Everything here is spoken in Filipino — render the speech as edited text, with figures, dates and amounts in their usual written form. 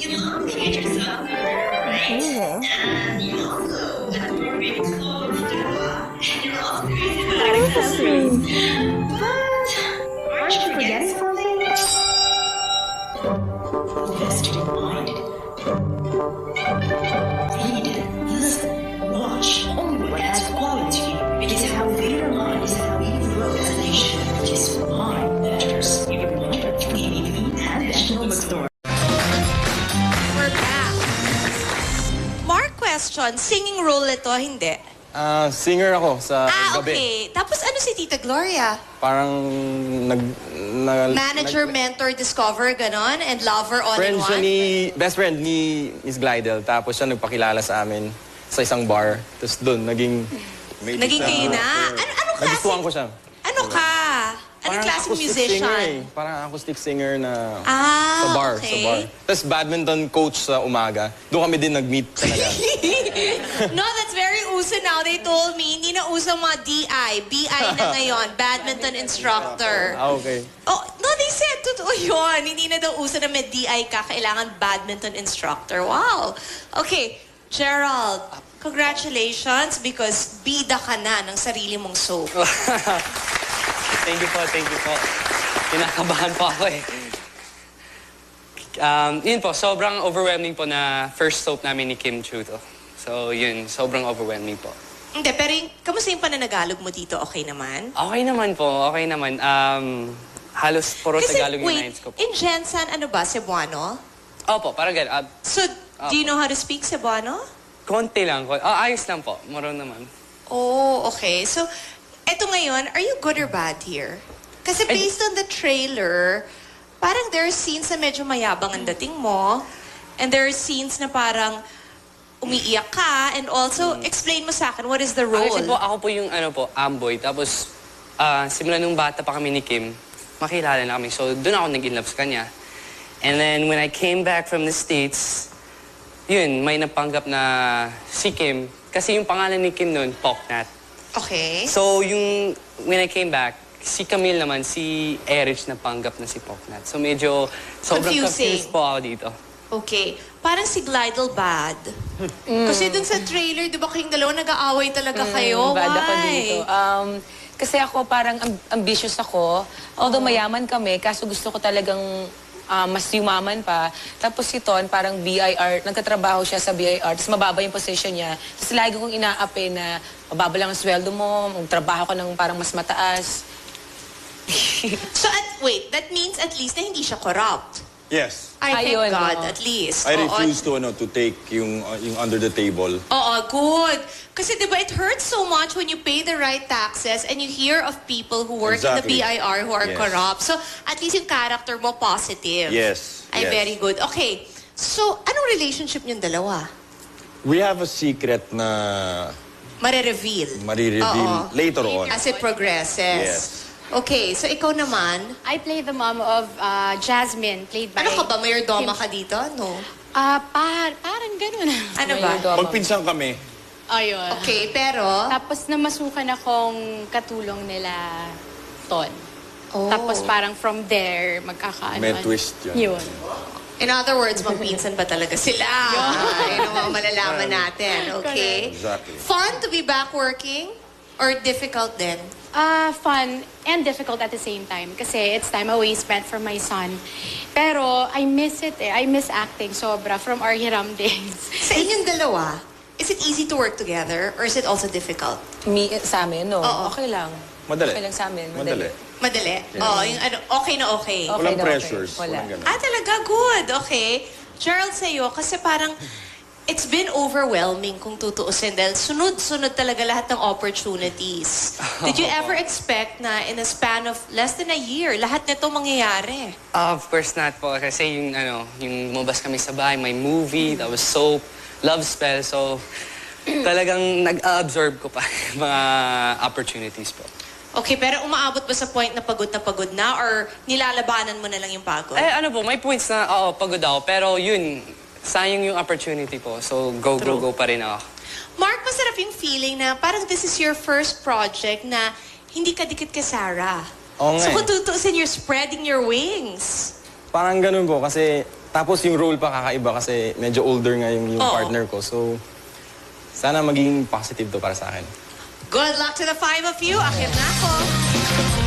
Aren't you forgetting something? Yesterday blinded. Read, listen, watch. Only what has quality. Because how we learn is how we grow as a nation. Just mind matters. Even wonder, TV, and National Bookstore. We're back. Mark question, singing role ito, hindi? Singer ako sa gabi. Okay. Tapos ano si Tita Gloria? Parang Manager, mentor, discover, ganon? And lover all in friend siya one? best friend ni Miss Glidel. Tapos siya nagpakilala sa amin sa isang bar. Tapos doon, naging Kayo na? Anong klase? nagustuhan ko siya. Ano ka? Anong klaseng acoustic musician? singer eh. Parang acoustic singer na Ah, sa bar. okay. Sa bar. Tapos badminton coach sa umaga. Doon kami din nag-meet talaga. No, that's very uso now. They told me, hindi na uso mga DI. BI na ngayon. Badminton instructor. Okay. Oh, no, they said, totoo yun. Hindi na daw uso na may DI ka. Kailangan badminton instructor. Wow. Okay, Gerald, congratulations because bida ka na ng sarili mong soap. Thank you po. Kinakabahan po ako eh. Yun po, sobrang overwhelming po na first soap namin ni Kim Chiu to. So yun, sobrang overwhelming po. Hindi, pero kamusta yung pananagalog mo dito? Okay naman? Okay naman po, okay naman. Halos puro Tagalog yung lines ko po. in Jensen, ano ba, Cebuano? Opo, parang ganun. So, do you know how to speak Cebuano? Konti lang. Ayos lang po, marunong naman. Oh, okay. So, eto ngayon, are you good or bad here? Kasi based on the trailer, parang there are scenes na medyo mayabang ang dating mo, and there are scenes na parang umiiyak ka, and also, explain mo sa akin, what is the role? Actually po, ako po yung amboy. Tapos, simula nung bata pa kami ni Kim, makilala na kami. So, doon ako nag-inlove sa kanya. And then, when I came back from the States, yun, may napanggap na si Kim. Kasi yung pangalan ni Kim noon, Poknat. Okay. So, when I came back, si Camille naman, si Erich na panggap na si Poknat. So, medyo sobrang confused po ako dito. Okay. Parang si Glidel bad. Kasi dun sa trailer, di ba kayong dalawa nag-aaway talaga kayo? Bad Why? ako dito. Kasi ako parang ambitious ako. Although mayaman kami, kaso gusto ko talagang mas yumaman pa. Tapos si Ton, parang BIR, nagkatrabaho siya sa BIR, tapos mababa yung position niya. Tapos lagi kong inaapi na mababa lang ang sweldo mo, magtrabaho ka ng parang mas mataas. So, wait, that means at least na hindi siya corrupt. Yes. I thank Ayun, God, no. at least. I Oo. refuse to take yung under the table. Oo, good. Kasi diba, it hurts so much when you pay the right taxes and you hear of people who work in the Exactly. BIR who are Yes. corrupt. So, at least yung character mo positive. Yes, Ay, yes. very good. Okay. So, anong relationship niyong dalawa? We have a secret na Mare-reveal. marireveal Oo. later on. As it progresses. Yes. Okay, so ikaw naman, I play the mom of Jasmine, played by... ano ka ba? Mayordoma ka dito? No. Parang ganun. Ano ba? Magpinsan kami. Ayun. Okay, pero... Tapos namasukan akong katulong nila Ton. Oh. Tapos parang from there, magkakaano. May twist yun. Yun. In other words, magpinsan ba talaga sila? Yun ang mga malalaman natin. Okay? Exactly. Fun to be back working? Or difficult din? Fun and difficult at the same time. Kasi it's time away spent from my son. Pero I miss it eh. I miss acting sobra from our Hiram days. Sa inyong dalawa, is it easy to work together? Or is it also difficult? Sa amin, no? Oo. Okay lang. Madali. Okay lang sa amin. Madali. Madali? Oo, yung ano, okay na okay. Okay Walang na, pressures. okay. Wala. Walang ganun. Talaga? Good. Okay. Gerald, sa'yo, kasi parang it's been overwhelming kung tutuusin dahil sunod-sunod talaga lahat ng opportunities. Did you ever expect na in a span of less than a year, lahat nito mangyayari? Of course not po. Kasi yung lumabas kami sa bahay, may movie, that was soap, love spell. So, talagang nag-absorb ko pa yung mga opportunities po. Okay, pero umaabot ba sa point na pagod na or nilalabanan mo na lang yung pagod? May points na, oo, pagod ako. Pero yun, sayang yung opportunity po. So, go pa rin ako. Mark, masarap yung feeling na parang this is your first project na hindi ka dikit kay Sarah. Oo nga So eh. kung tutuusin, you're spreading your wings. Parang ganun po kasi Tapos yung role pa kakaiba kasi medyo older nga yung Oo. partner ko. So, sana maging positive to para sa akin. Good luck to the five of you. Akyat na ako.